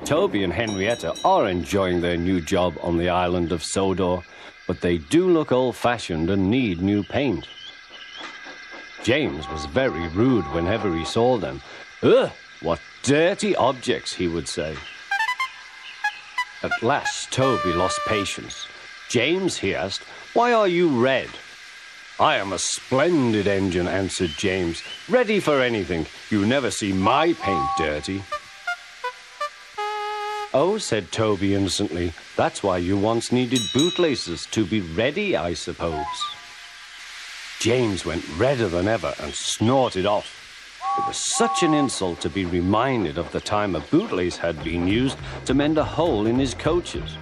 Toby and Henrietta are enjoying their new job on the island of Sodor, but they do look old-fashioned and need new paint. James was very rude whenever he saw them. Ugh, what dirty objects, he would say. At last, Toby lost patience. James, he asked, why are you red? I am a splendid engine, answered James. Ready for anything. You never see my paint dirty. Oh, said Toby innocently, that's why you once needed bootlaces, to be ready, I suppose. James went redder than ever and snorted off. It was such an insult to be reminded of the time a bootlace had been used to mend a hole in his coaches.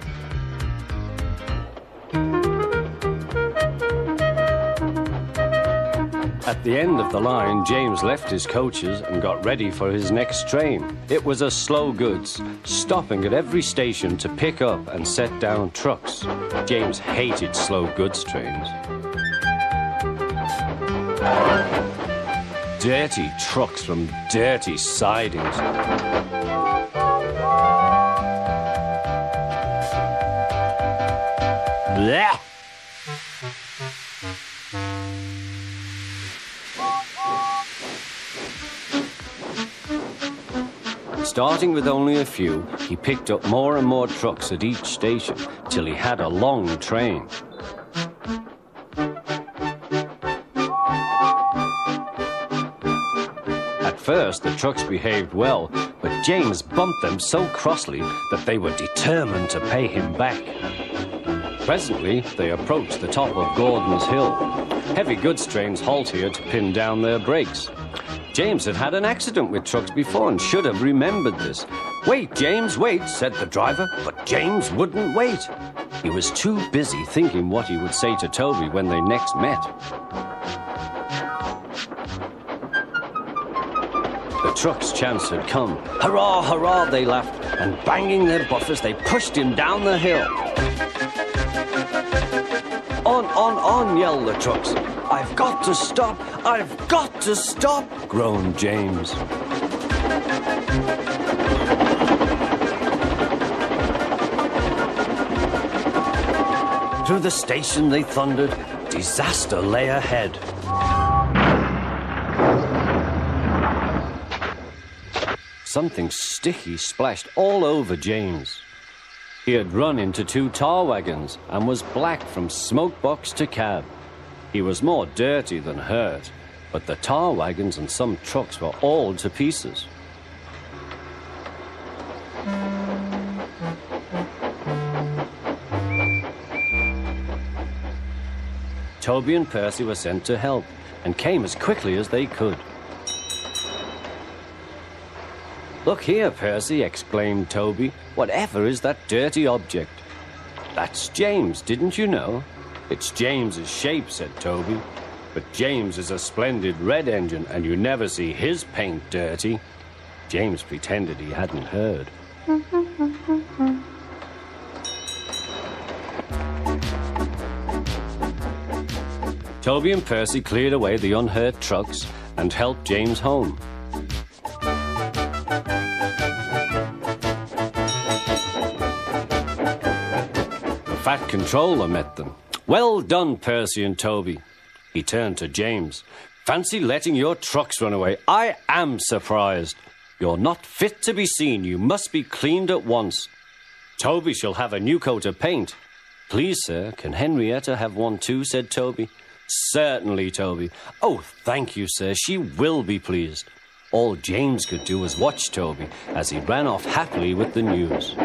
At the end of the line, James left his coaches and got ready for his next train. It was a slow goods, stopping at every station to pick up and set down trucks. James hated slow goods trains. Dirty trucks from dirty sidings. Blech! Starting with only a few, he picked up more and more trucks at each station till he had a long train. At first, the trucks behaved well, but James bumped them so crossly that they were determined to pay him back. Presently, they approached the top of Gordon's Hill. Heavy goods trains halt here to pin down their brakes. James had had an accident with trucks before and should have remembered this. Wait, James, wait, said the driver, but James wouldn't wait. He was too busy thinking what he would say to Toby when they next met. The truck's chance had come. Hurrah, hurrah, they laughed, and banging their buffers, they pushed him down the hill. On, yelled the trucks. I've got to stop, I've got to stop, groaned James. Through the station they thundered. Disaster lay ahead. Something sticky splashed all over James. He had run into 2 tar wagons and was black from smokebox to cab. He was more dirty than hurt, but the tar wagons and some trucks were all to pieces. Toby and Percy were sent to help and came as quickly as they could. Look here, Percy, exclaimed Toby. Whatever is that dirty object? That's James, didn't you know? It's James's shape, said Toby. But James is a splendid red engine, and you never see his paint dirty. James pretended he hadn't heard. Toby and Percy cleared away the unhurt trucks and helped James home. The fat controller met them. Well done, Percy and Toby. He turned to James. Fancy letting your trucks run away. I am surprised. You're not fit to be seen. You must be cleaned at once. Toby shall have a new coat of paint. Please, sir, can Henrietta have one too, said Toby. Certainly, Toby. Oh, thank you, sir. She will be pleased. All James could do was watch Toby as he ran off happily with the news.